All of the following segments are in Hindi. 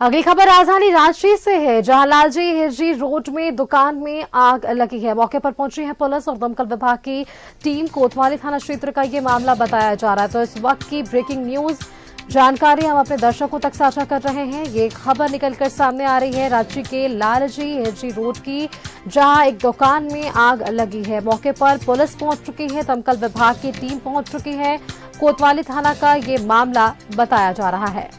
अगली खबर राजधानी रांची से है, जहां लालजी हिरजी रोड में दुकान में आग लगी है। मौके पर पहुंची है पुलिस और दमकल विभाग की टीम। कोतवाली थाना क्षेत्र का ये मामला बताया जा रहा है। तो इस वक्त की ब्रेकिंग न्यूज जानकारी हम अपने दर्शकों तक साझा कर रहे हैं। ये खबर निकलकर सामने आ रही है रांची के लालजी हिरजी रोड की, जहां एक दुकान में आग लगी है। मौके पर पुलिस पहुंच चुकी है, दमकल विभाग की टीम पहुंच चुकी है। कोतवाली थाना का ये मामला बताया जा रहा है।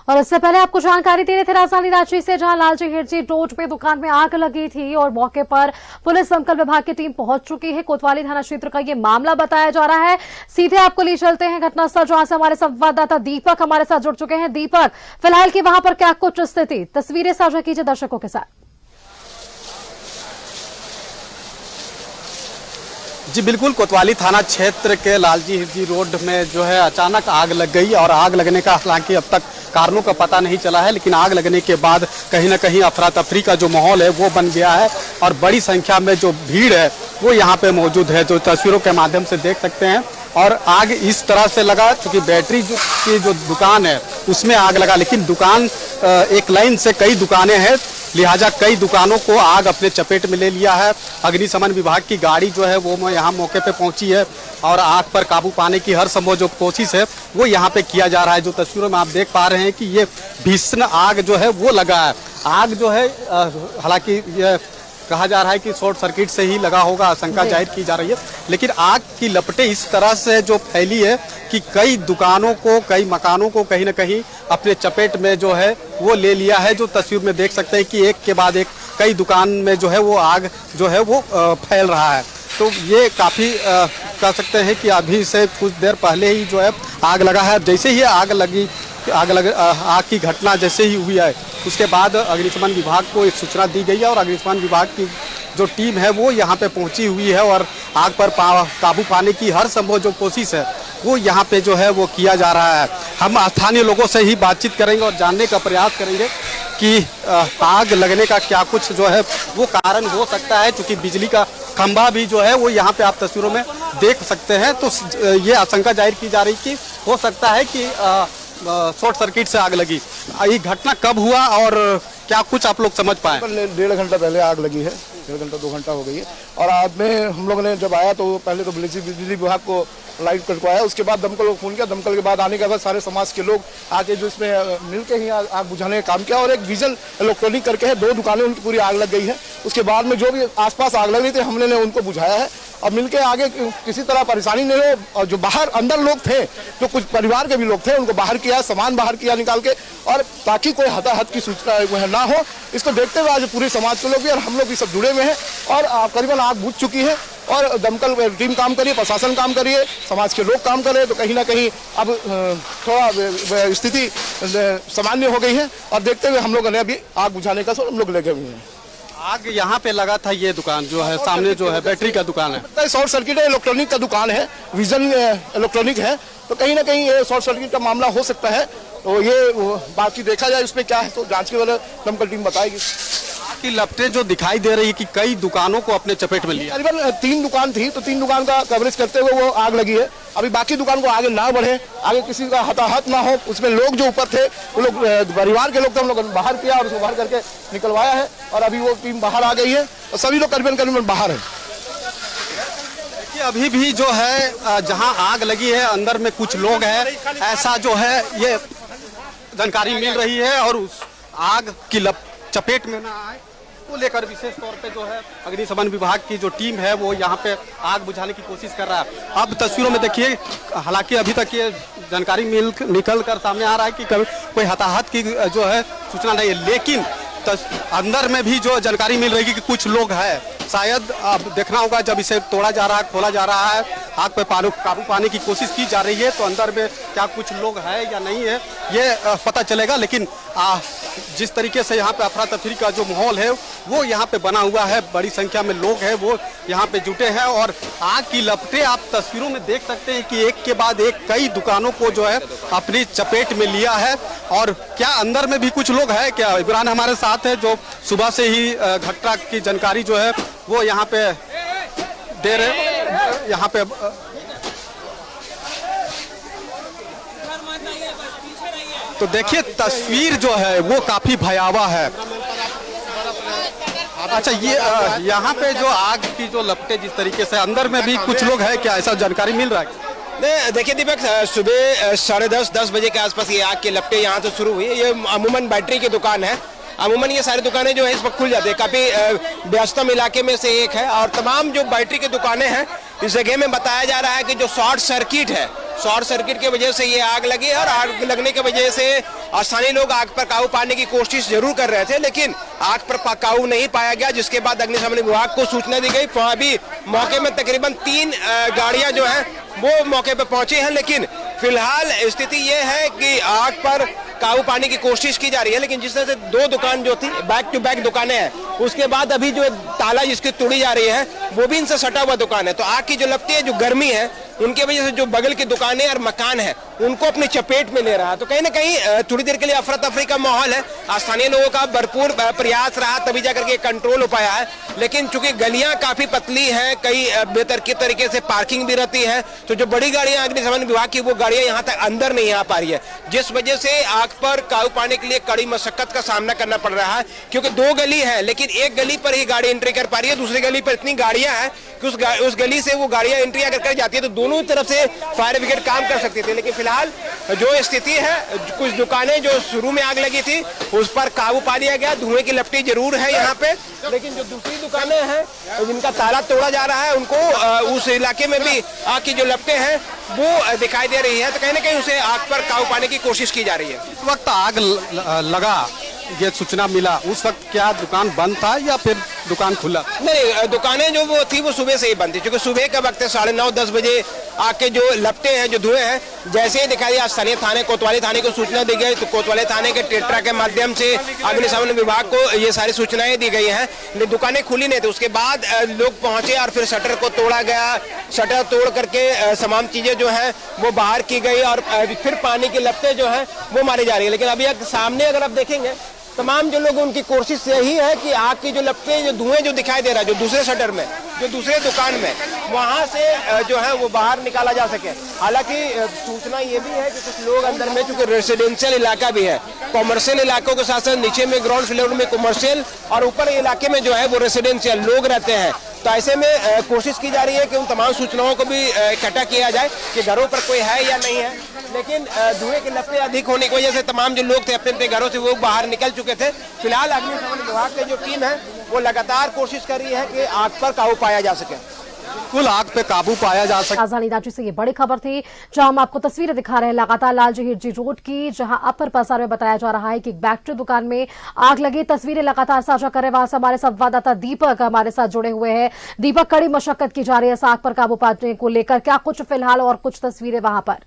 और इससे पहले आपको जानकारी दे रहे थे राजधानी रांची से, जहां लालजी हिरजी रोड पे दुकान में आग लगी थी और मौके पर पुलिस दमकल विभाग की टीम पहुंच चुकी है। कोतवाली थाना क्षेत्र का ये मामला बताया जा रहा है। सीधे आपको ले चलते हैं घटनास्थल, जहां से हमारे संवाददाता दीपक हमारे साथ जुड़ चुके हैं। दीपक, फिलहाल की वहां पर क्या कुछ स्थिति, तस्वीरें साझा कीजिए दर्शकों के साथ। जी बिल्कुल, कोतवाली थाना क्षेत्र के लालजी हिरजी रोड में जो है अचानक आग लग गई और आग लगने का हालांकि अब तक कारणों का पता नहीं चला है, लेकिन आग लगने के बाद कहीं ना कहीं अफरा तफरी का जो माहौल है वो बन गया है और बड़ी संख्या में जो भीड़ है वो यहाँ पे मौजूद है, जो तस्वीरों के माध्यम से देख सकते हैं। और आग इस तरह से लगा क्योंकि बैटरी की जो दुकान है उसमें आग लगा, लेकिन दुकान एक लाइन से कई दुकानें हैं, लिहाजा कई दुकानों को आग अपने चपेट में ले लिया है। अग्निशमन विभाग की गाड़ी जो है वो यहाँ मौके पे पहुंची है और आग पर काबू पाने की हर संभव जो कोशिश है वो यहाँ पे किया जा रहा है। जो तस्वीरों में आप देख पा रहे हैं कि ये भीषण आग जो है वो लगा है। आग जो है हालांकि ये कहा जा रहा है कि शॉर्ट सर्किट से ही लगा होगा, आशंका जाहिर की जा रही है, लेकिन आग की लपटें इस तरह से जो फैली है कि कई दुकानों को, कई मकानों को कहीं ना कहीं अपने चपेट में जो है वो ले लिया है। जो तस्वीर में देख सकते हैं कि एक के बाद एक कई दुकान में जो है वो आग जो है वो फैल रहा है। तो ये काफ़ी कह सकते हैं कि अभी से कुछ देर पहले ही जो है आग लगा है। जैसे ही आग की घटना जैसे ही हुई है उसके बाद अग्निशमन विभाग को एक सूचना दी गई है और अग्निशमन विभाग की जो टीम है वो यहाँ पे पहुँची हुई है और आग पर काबू पाने की हर संभव जो कोशिश है वो यहाँ पे जो है वो किया जा रहा है। हम स्थानीय लोगों से ही बातचीत करेंगे और जानने का प्रयास करेंगे कि आग लगने का क्या कुछ जो है वो कारण हो सकता है, क्योंकि बिजली का खंभा भी जो है वो यहाँ पे आप तस्वीरों में देख सकते हैं। तो ये आशंका जाहिर की जा रही कि हो सकता है कि शॉर्ट सर्किट से आग लगी। ये घटना कब हुआ और क्या कुछ आप लोग समझ पाए? 1.5 घंटा पहले आग लगी है, 1.5 घंटा 2 घंटा हो गई है। और आग में हम लोगों ने जब आया तो पहले तो बिजली विभाग को लाइट कटवाया, उसके बाद दमकल को फोन किया। दमकल के बाद आने के बाद सारे समाज के लोग आके जो इसमें मिलके ही आग बुझाने का काम किया। और एक विजन इलेक्ट्रॉनिक करके है, 2 दुकानें उनकी पूरी आग लग गई है। उसके बाद में जो भी आसपास आग लग रही थी हमने उनको बुझाया है और मिलके आगे किसी तरह परेशानी नहीं हो। और जो बाहर अंदर लोग थे, जो कुछ परिवार के भी लोग थे, उनको बाहर किया, सामान बाहर किया निकाल के, और ताकि कोई हताहत की सूचना ना हो, इसको देखते हुए आज पूरे समाज के लोग भी और हम लोग भी सब जुड़े हुए हैं। और करीबन आग बुझ चुकी है और दमकल टीम काम करिए, प्रशासन काम करिए, समाज के लोग काम कर रहे हैं। तो कहीं ना कहीं अब थोड़ा स्थिति सामान्य हो गई है और देखते हुए हम लोगों ने अभी आग बुझाने का हम लोग लगे हुए हैं। आग यहाँ पे लगा था, ये दुकान जो है सामने जो है बैटरी का दुकान है, शॉर्ट सर्किट है, इलेक्ट्रॉनिक का दुकान है, विजन इलेक्ट्रॉनिक है। तो कहीं ना कहीं ये शॉर्ट सर्किट का मामला हो सकता है। तो ये बाकी देखा जाए उसमें क्या है तो जांच के बाद दमकल टीम बताएगी। की लपटें जो दिखाई दे रही है कि कई दुकानों को अपने चपेट में लिया। करीबन 3 दुकान थी, तो 3 दुकान का कवरेज करते हुए वो आग लगी है। अभी बाकी दुकान को आगे ना बढ़े, आगे किसी का हताहत ना हो। उसमें लोग जो ऊपर थे वो लोग परिवार के लोग थे, हम लोग बाहर किया और उसको बाहर करके निकलवाया है और अभी वो टीम बाहर आ गई है और सभी लोग करीबन बाहर है। अभी भी जो है जहां आग लगी है अंदर में कुछ लोग हैं, ऐसा जो है ये जानकारी मिल रही है और उस आग की चपेट में ना आए को लेकर विशेष तौर पे जो है अग्निशमन विभाग की जो टीम है वो यहाँ पे आग बुझाने की कोशिश कर रहा है। अब तस्वीरों में देखिए, हालांकि अभी तक ये जानकारी निकल कर सामने आ रहा है कि कोई हताहत की जो है सूचना नहीं है, लेकिन अंदर में भी जो जानकारी मिल रही है कि कुछ लोग हैं, शायद अब देखना होगा जब इसे तोड़ा जा रहा है, खोला जा रहा है आग पे काबू पाने की कोशिश की जा रही है। तो अंदर में क्या कुछ लोग हैं या नहीं है ये पता चलेगा, लेकिन जिस तरीके से यहाँ पे अफरा तफरी का जो माहौल है वो यहाँ पे बना हुआ है, बड़ी संख्या में लोग हैं वो यहाँ पे जुटे हैं और आग की लपटें आप तस्वीरों में देख सकते हैं कि एक के बाद एक कई दुकानों को जो है अपनी चपेट में लिया है। और क्या अंदर में भी कुछ लोग हैं क्या? इमरान हमारे साथ है जो सुबह से ही घटना की जानकारी जो है वो यहाँ पे दे रहे यहाँ पे। तो देखिए तस्वीर जो है वो काफी भयावह है। अच्छा, ये यहाँ पे जो आग की जो लपटें जिस तरीके से अंदर में भी कुछ लोग हैं क्या, ऐसा जानकारी मिल रहा है? नहीं, देखिए दीपक, सुबह 10:30 बजे के आसपास ये आग की लपटें यहाँ से शुरू हुई। ये अमूमन बैटरी की दुकान है। अमूमन ये सारी दुकानें जो है इस वक्त खुल जाती है, काफ़ी व्यस्तम इलाके में से एक है। और तमाम जो बैटरी की दुकानें हैं इस जगह में बताया जा रहा है कि जो शॉर्ट सर्किट है, शॉर्ट सर्किट की वजह से ये आग लगी है। और आग लगने की वजह से स्थानीय लोग आग पर काबू पाने की कोशिश जरूर कर रहे थे, लेकिन आग पर काबू नहीं पाया गया, जिसके बाद अग्निशमन विभाग को सूचना दी गई। अभी मौके में तकरीबन 3 गाड़ियां जो हैं वो मौके पर पहुंची हैं, लेकिन फिलहाल स्थिति ये है कि आग पर काबू पाने की कोशिश की जा रही है। लेकिन जिस तरह से 2 दुकान जो थी बैक टू बैक दुकानें हैं, उसके बाद अभी जो ताला जिसकी तोड़ी जा रही है वो भी इनसे सटा हुआ दुकान है। तो आग की जो लपटें है, जो गर्मी है, उनके वजह से जो बगल की दुकानें और मकान है उनको अपनी चपेट में ले रहा है। तो कहीं ना कहीं थोड़ी देर के लिए अफरा तफरी का माहौल है। स्थानीय लोगों का भरपूर प्रयास रहा तभी जाकर के कंट्रोल हो पाया है। लेकिन चूंकि गलियां काफी पतली हैं, कई बेतरकीब तरीके से पार्किंग भी रहती है, तो जो बड़ी गाड़ियां अग्निशमन विभाग की वो गाड़ियां यहाँ तक अंदर नहीं आ पा रही है, जिस वजह से आग पर काबू पाने के लिए कड़ी मशक्कत का सामना करना पड़ रहा है। क्योंकि 2 गली है, लेकिन एक गली पर ही गाड़ी एंट्री कर पा रही है, दूसरी गली पर इतनी गाड़ियां हैं कि उस गली से वो गाड़ियां एंट्री अगर कर जाती है तो दोनों तरफ से फायर ब्रिगेड काम कर सकती थी। लेकिन फिलहाल जो स्थिति है, कुछ दुकानें जो शुरू में आग लगी थी उस पर काबू पा लिया गया। धुएं की लपटें जरूर है यहाँ पे, लेकिन जो दूसरी दुकानें हैं जिनका ताला तोड़ा जा रहा है उनको उस इलाके में भी आग की जो लपटें हैं वो दिखाई दे रही है। तो कहीं ना कहीं उसे आग पर काबू पाने की कोशिश की जा रही है। इस वक्त आग लगा ये सूचना मिला, उस वक्त क्या दुकान बंद था या फिर दुकान खुला? नहीं, दुकानें जो वो थी वो सुबह से ही बंद थी, क्योंकि सुबह का वक्त है 9:30-10 बजे आग के जो लपटें हैं, जो धुएं हैं, जैसे ही दिखाई दिया स्थानीय थाने कोतवाली थाने को सूचना दी गई। तो कोतवाली थाने के टेट्रा के माध्यम से अग्निशमन विभाग को ये सारी सूचनाएं दी गई हैं। दुकानें खुली नहीं थी, उसके बाद लोग पहुंचे और फिर शटर को तोड़ा गया। शटर तोड़ करके तमाम चीजें जो है वो बाहर की गई और फिर पानी की लपटें जो है वो मारी जा रही है। लेकिन अभी सामने अगर आप देखेंगे तमाम जो लोग उनकी कोशिश यही है कि आग की जो लपटें, जो धुएं जो दिखाई दे रहा है, जो दूसरे शटर में, जो दूसरे दुकान में, वहां से जो है वो बाहर निकाला जा सके। हालांकि सूचना ये भी है कि कुछ लोग अंदर में, चूंकि रेसिडेंशियल इलाका भी है, कॉमर्शियल इलाकों के साथ साथ नीचे में ग्राउंड फ्लोर में कॉमर्शियल और ऊपर इलाके में जो है वो रेसिडेंशियल लोग रहते हैं। तो ऐसे में कोशिश की जा रही है कि उन तमाम सूचनाओं को भी इकट्ठा किया जाए कि घरों पर कोई है या नहीं है। लेकिन धुएं की लपटें अधिक होने की वजह से तमाम जो लोग थे अपने अपने घरों से वो बाहर निकल चुके थे। फिलहाल अग्निशमन विभाग की जो टीम है वो लगातार कोशिश कर रही है कि आग पर काबू पाया जा सके। कुल आग पे काबू पाया जा सके। राजधानी रांची से ये बड़ी खबर थी, जहां हम आपको तस्वीरें दिखा रहे हैं लगातार लालजी हिरजी रोड की, जहां अपर पसार में बताया जा रहा है कि एक बैटरी दुकान में आग लगी। तस्वीरें लगातार साझा कर रहे हैं, वहां से हमारे संवाददाता दीपक हमारे साथ जुड़े हुए हैं। दीपक, कड़ी मशक्कत की जा रही है इस आग पर काबू पाने को लेकर, क्या कुछ फिलहाल और कुछ तस्वीरें वहां पर?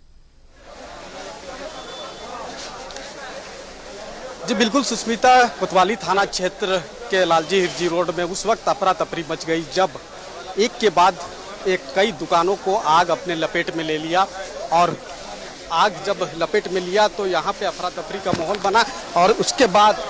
जी बिल्कुल सुष्मिता, कोतवाली थाना क्षेत्र के लालजी हिरजी रोड में उस वक्त अफरा तफरी मच गई जब एक के बाद एक कई दुकानों को आग अपने लपेट में ले लिया। और आग जब लपेट में लिया तो यहाँ पे अफरा तफरी का माहौल बना और उसके बाद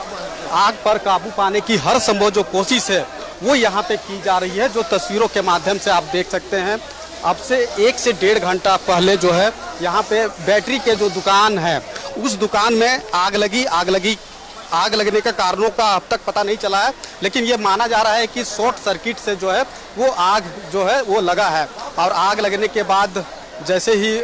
आग पर काबू पाने की हर संभव जो कोशिश है वो यहाँ पे की जा रही है। जो तस्वीरों के माध्यम से आप देख सकते हैं, अब से 1 से 1.5 घंटा पहले जो है यहाँ पे बैटरी के जो दुकान है उस दुकान में आग लगने के कारणों का अब तक पता नहीं चला है, लेकिन ये माना जा रहा है कि शॉर्ट सर्किट से जो है वो आग जो है वो लगा है। और आग लगने के बाद जैसे ही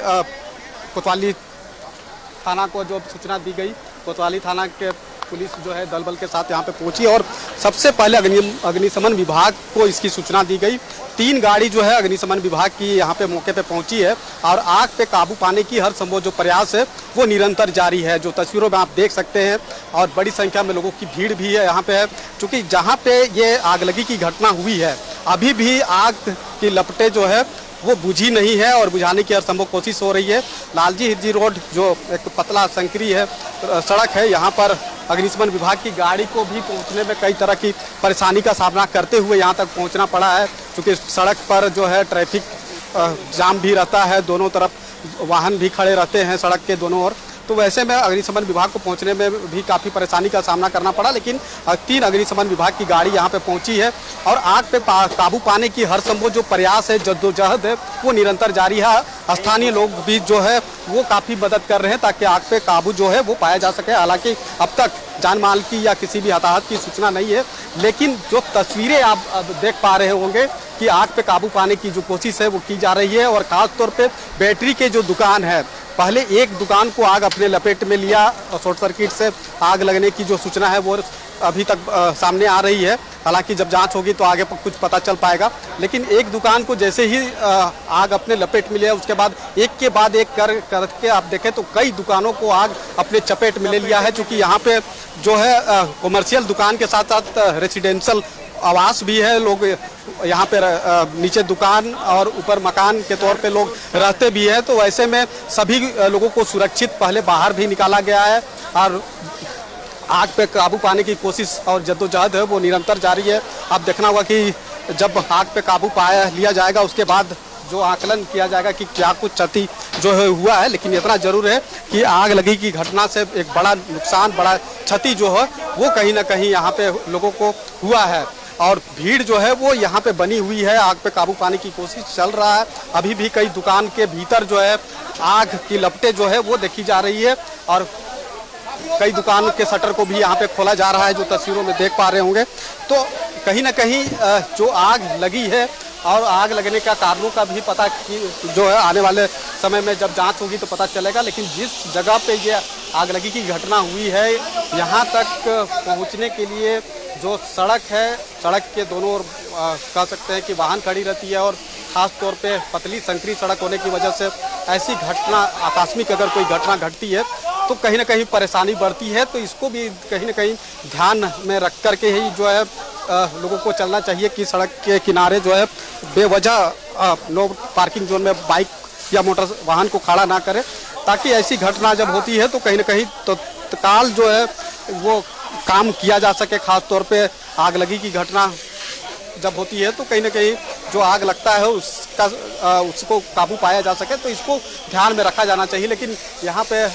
कोतवाली थाना को जो सूचना दी गई, कोतवाली थाना के पुलिस जो है दल बल के साथ यहाँ पे पहुंची और सबसे पहले अग्निशमन विभाग को इसकी सूचना दी गई। 3 गाड़ी जो है अग्निशमन विभाग की यहाँ पे मौके पे पहुंची है और आग पे काबू पाने की हर संभव जो प्रयास है वो निरंतर जारी है। जो तस्वीरों में आप देख सकते हैं और बड़ी संख्या में लोगों की भीड़ भी है यहाँ पे है, क्योंकि जहाँ पे ये आगलगी की घटना हुई है अभी भी आग की लपटें जो है वो बुझी नहीं है और बुझाने की हरसंभव कोशिश हो रही है। लालजी हिरजी रोड जो एक पतला संकरी है सड़क है, यहाँ पर अग्निशमन विभाग की गाड़ी को भी पहुँचने में कई तरह की परेशानी का सामना करते हुए यहाँ तक पहुँचना पड़ा है, क्योंकि सड़क पर जो है ट्रैफिक जाम भी रहता है, दोनों तरफ वाहन भी खड़े रहते हैं सड़क के दोनों ओर। तो वैसे में अग्निशमन विभाग को पहुंचने में भी काफ़ी परेशानी का सामना करना पड़ा, लेकिन 3 अग्निशमन विभाग की गाड़ी यहां पे पहुंची है और आग पे काबू पाने की हर संभव जो प्रयास है, जद्दोजहद है, वो निरंतर जारी है। स्थानीय लोग भी जो है वो काफ़ी मदद कर रहे हैं ताकि आग पे काबू जो है वो पाया जा सके। हालांकि अब तक जान माल की या किसी भी हताहत की सूचना नहीं है, लेकिन जो तस्वीरें आप अब देख पा रहे होंगे कि आग पे काबू पाने की जो कोशिश है वो की जा रही है। और खासतौर पे बैटरी के जो दुकान है, पहले एक दुकान को आग अपने लपेट में लिया और शॉर्ट सर्किट से आग लगने की जो सूचना है वो अभी तक सामने आ रही है। हालांकि जब जांच होगी तो आगे कुछ पता चल पाएगा, लेकिन एक दुकान को जैसे ही आग अपने लपेट में लिया, उसके बाद एक के बाद एक करके आप देखें तो कई दुकानों को आग अपने चपेट में ले लिया है। क्योंकि यहाँ पे जो है कमर्शियल दुकान के साथ साथ रेसिडेंशियल आवास भी है, लोग यहाँ पे नीचे दुकान और ऊपर मकान के तौर पे लोग रहते भी हैं। तो ऐसे में सभी लोगों को सुरक्षित पहले बाहर भी निकाला गया है और आग पे काबू पाने की कोशिश और जद्दोजहद है वो निरंतर जारी है। अब देखना होगा कि जब आग पे काबू पाया लिया जाएगा उसके बाद जो आकलन किया जाएगा कि क्या कुछ क्षति जो है हुआ है। लेकिन इतना जरूर है कि आग लगी की घटना से एक बड़ा नुकसान, बड़ा क्षति जो है वो कहीं ना कहीं यहाँ पे लोगों को हुआ है और भीड़ जो है वो यहाँ पे बनी हुई है। आग पे काबू पाने की कोशिश चल रहा है। अभी भी कई दुकान के भीतर जो है आग की लपटें जो है वो देखी जा रही है और कई दुकान के शटर को भी यहाँ पे खोला जा रहा है, जो तस्वीरों में देख पा रहे होंगे। तो कहीं ना कहीं जो आग लगी है और आग लगने का कारणों का भी पता कि जो है आने वाले समय में जब जांच होगी तो पता चलेगा। लेकिन जिस जगह पे ये आग लगी की घटना हुई है, यहाँ तक पहुँचने के लिए जो सड़क है, सड़क के दोनों ओर कह सकते हैं कि वाहन खड़ी रहती है और ख़ास तौर पे पतली संकरी सड़क होने की वजह से ऐसी घटना, आकस्मिक अगर कोई घटना घटती है तो कहीं ना कहीं परेशानी बढ़ती है। तो इसको भी कहीं ना कहीं ध्यान में रख कर के ही जो है लोगों को चलना चाहिए कि सड़क के किनारे जो है बेवजह नो पार्किंग जोन में बाइक या मोटर वाहन को खड़ा ना करें, ताकि ऐसी घटना जब होती है तो कहीं ना कहीं तत्काल जो है वो काम किया जा सके। खास तौर पे आग लगी की घटना जब होती है तो कहीं ना कहीं जो आग लगता है उसको काबू पाया जा सके, तो इसको ध्यान में रखा जाना चाहिए। लेकिन यहाँ पे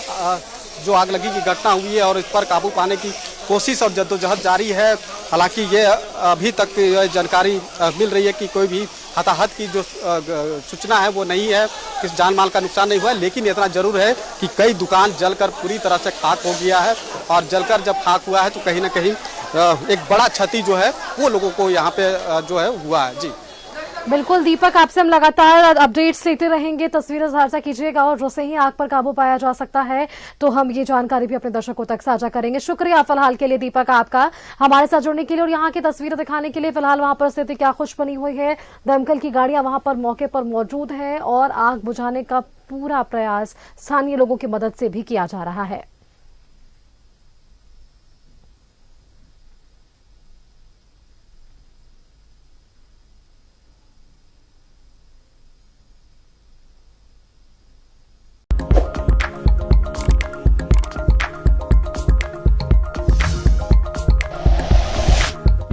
जो आग लगी की घटना हुई है और इस पर काबू पाने की कोशिश और जद्दोजहद जारी है। हालांकि ये अभी तक जानकारी मिल रही है कि कोई भी हताहत की जो सूचना है वो नहीं है, किस जान माल का नुकसान नहीं हुआ है। लेकिन इतना जरूर है कि कई दुकान जलकर पूरी तरह से खाक हो गया है और जलकर जब खाक हुआ है तो कहीं ना कहीं एक बड़ा क्षति जो है वो लोगों को यहाँ पे जो है हुआ है। जी बिल्कुल दीपक, आपसे हम लगातार अपडेट्स लेते रहेंगे, तस्वीरें साझा कीजिएगा और जैसे ही आग पर काबू पाया जा सकता है तो हम ये जानकारी भी अपने दर्शकों तक साझा करेंगे। शुक्रिया फिलहाल के लिए दीपक आपका हमारे साथ जुड़ने के लिए और यहाँ की तस्वीरें दिखाने के लिए। फिलहाल वहां पर स्थिति क्या खुश बनी हुई है, दमकल की गाड़ियां वहां पर मौके पर मौजूद है और आग बुझाने का पूरा प्रयास स्थानीय लोगों की मदद से भी किया जा रहा है।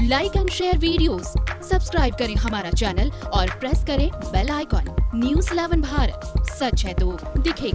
Like and share videos, subscribe करें हमारा चैनल और प्रेस करें बेल आइकॉन। न्यूज़ 11 भारत, सच है तो दिखेगा।